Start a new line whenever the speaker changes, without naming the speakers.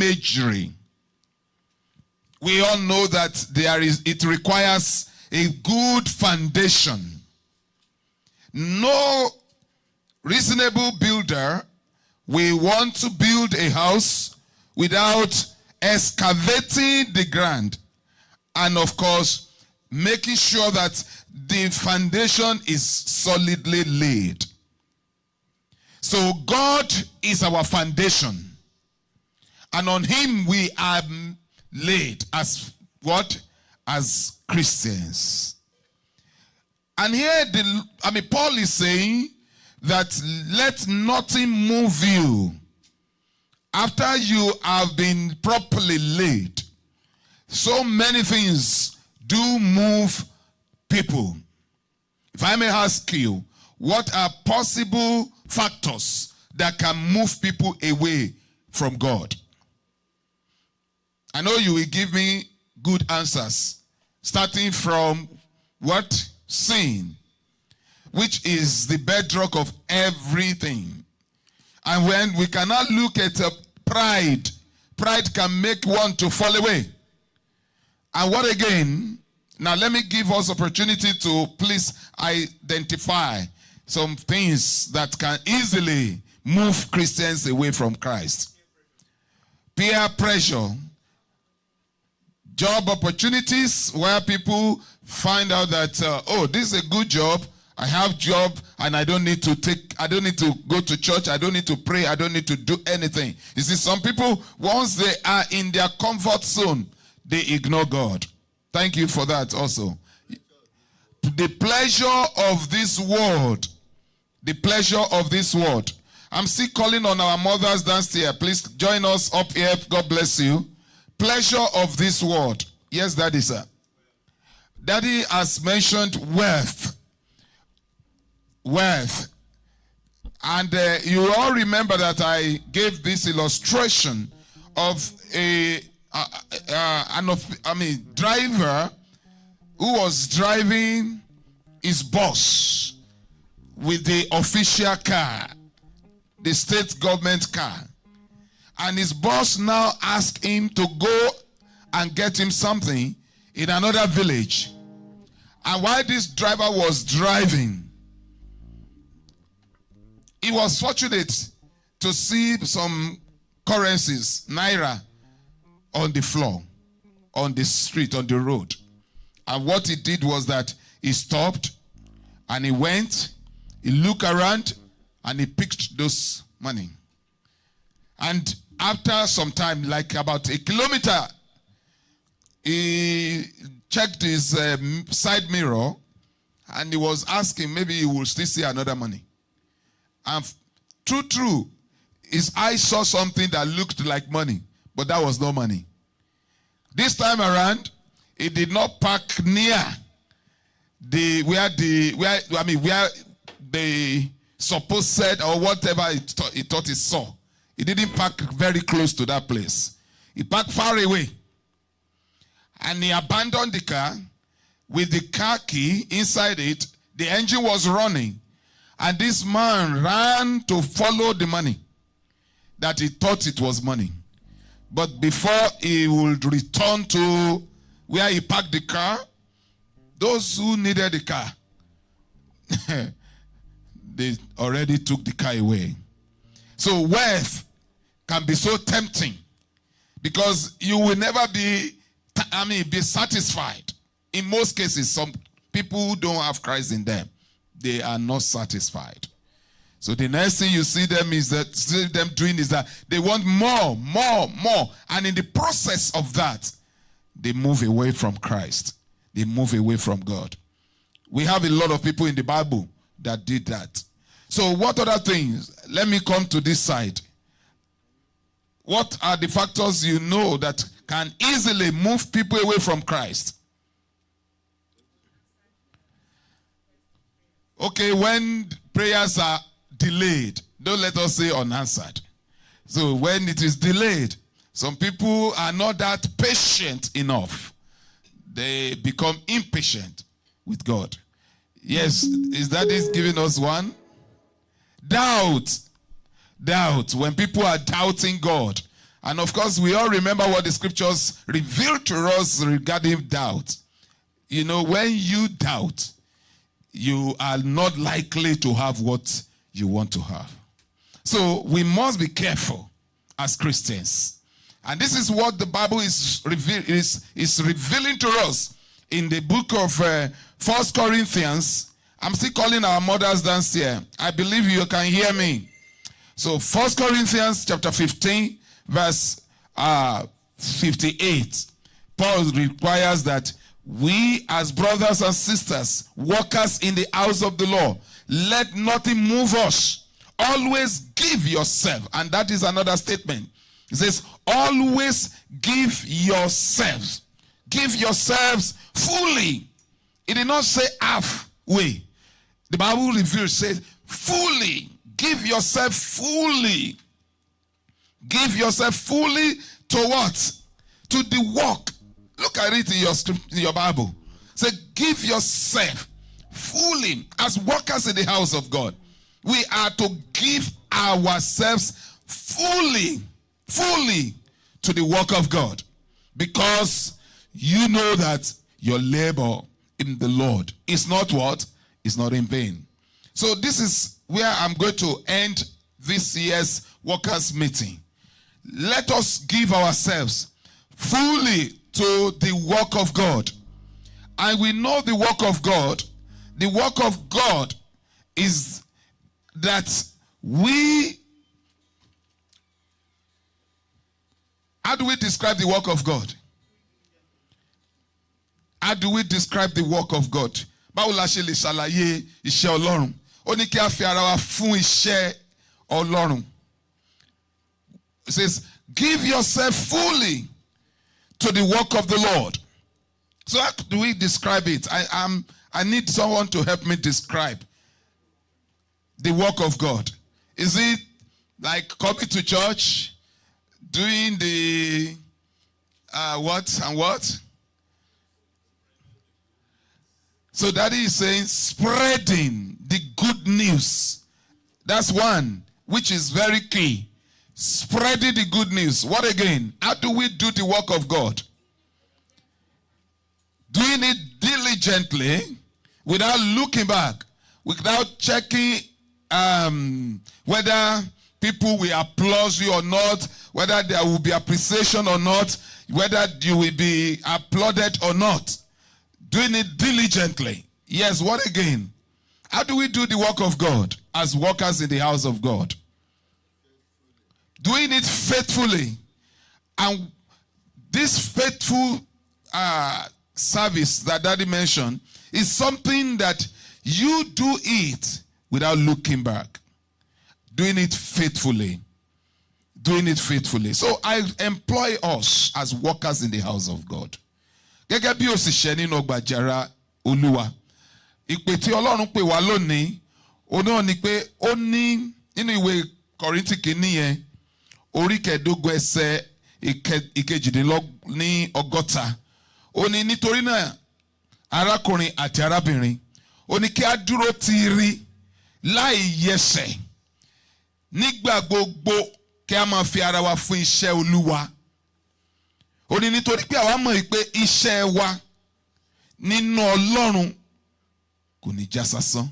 imagery. We all know that it requires a good foundation. No reasonable builder will want to build a house without excavating the ground and, of course, making sure that the foundation is solidly laid. So God is our foundation, and on him we are laid as what? As Christians. And here, Paul is saying that let nothing move you after you have been properly laid. So many things do move people. If I may ask you, what are possible factors that can move people away from God? I know you will give me good answers, starting from what? Sin, which is the bedrock of everything. And when we cannot look at pride, pride can make one to fall away. And what again? Now let me give us opportunity to please identify some things that can easily move Christians away from Christ. Peer pressure. Job opportunities where people find out that, oh, this is a good job. I have job and I don't need to go to church. I don't need to pray. I don't need to do anything. You see, some people, once they are in their comfort zone, they ignore God. Thank you for that also. The pleasure of this world. The pleasure of this world. I'm still calling on our mothers downstairs. Please join us up here. God bless you. Pleasure of this world. Yes, Daddy, sir. Daddy has mentioned wealth. Wealth. And you all remember that I gave this illustration of a driver who was driving his bus with the official car, the state government car. And his boss now asked him to go and get him something in another village. And while this driver was driving, he was fortunate to see some currencies, naira, on the floor, on the street, on the road. And what he did was that he stopped and he went, he looked around and he picked those money. And after some time, like about a kilometer, he checked his side mirror and he was asking maybe he will still see another money. And true, his eyes saw something that looked like money, but that was no money. This time around, he did not park near where the supposed said or whatever he thought he saw. He didn't park very close to that place. He parked far away. And he abandoned the car with the car key inside it. The engine was running. And this man ran to follow the money that he thought it was money. But before he would return to where he parked the car, those who needed the car, they already took the car away. So wealth can be so tempting because you will never be satisfied. In most cases, some people who don't have Christ in them, they are not satisfied. So the next thing you see them doing is that they want more. And in the process of that, they move away from Christ. They move away from God. We have a lot of people in the Bible that did that. So what other things? Let me come to this side. What are the factors you know that can easily move people away from Christ? Okay, when prayers are delayed, don't let us say unanswered. So when it is delayed, some people are not that patient enough. They become impatient with God. Yes, is that giving us one? Doubt. When people are doubting God And of course, we all remember what the scriptures reveal to us regarding doubt. You know, when you doubt, you are not likely to have what you want to have. So we must be careful as Christians. And this is what the Bible is revealing to us in the book of 1 Corinthians. I'm still calling our mothers downstairs. I believe you can hear me. So 1 Corinthians chapter 15, verse 58. Paul requires that we as brothers and sisters, workers in the house of the Lord, let nothing move us. Always give yourself. And that is another statement. It says, always give yourselves. Give yourselves fully. It did not say halfway. The Bible reveals, says fully. Give yourself fully. Give yourself fully to what? To the work. Look at it in your script, in your Bible. Say, give yourself fully as workers in the house of God. We are to give ourselves fully to the work of God, because you know that your labor in the Lord is not what? Is not in vain. So this is where I'm going to end this year's workers meeting. Let us give ourselves fully to the work of God. And we know the work of God. The work of God is that we... How do we describe the work of God? How do we describe the work of God? Báwo la ṣe lè ṣàlàyé iṣẹ́ Ọlọ́run? Ó ní kí a fi ara wa fún iṣẹ́ Ọlọ́run. It says, give yourself fully to the work of the Lord. So how do we describe it? I need someone to help me describe the work of God. Is it like coming to church, doing the what and what? So Daddy is saying spreading the good news. That's one, which is very key. Spreading the good news. What again? How do we do the work of God? Doing it diligently, without looking back, without checking whether people will applaud you or not, whether there will be appreciation or not, whether you will be applauded or not. Doing it diligently. Yes, what again? How do we do the work of God as workers in the house of God? Doing it faithfully. And this faithful service that Daddy mentioned is something that you do it without looking back. Doing it faithfully. Doing it faithfully. So I employ us as workers in the house of God. Gẹ́gẹ́ bí òṣìṣẹ́ nínú ọgbà àjàrà Olúwa. Ìpè tí Ọlọ́run pè wá lónìí, ó náà ni pé ó ní nínú ìwé Kọ́ríńtì kìíní yẹn, orí kẹẹ̀dógún ẹsẹ̀ ìkejìdínlọ́ní ọgọ́ta. Ó ní nítorí náà arákùnrin àti arábìnrin, ó ní kí a dúró tiiri láì yẹsẹ̀. Nígbà gbogbo kí a máa fi ara wa fún iṣẹ́ Olúwa. Ó ní nítorí pé àwa mọ̀ pé iṣẹ́ wa nínú Ọlọ́run kò ní já sásán.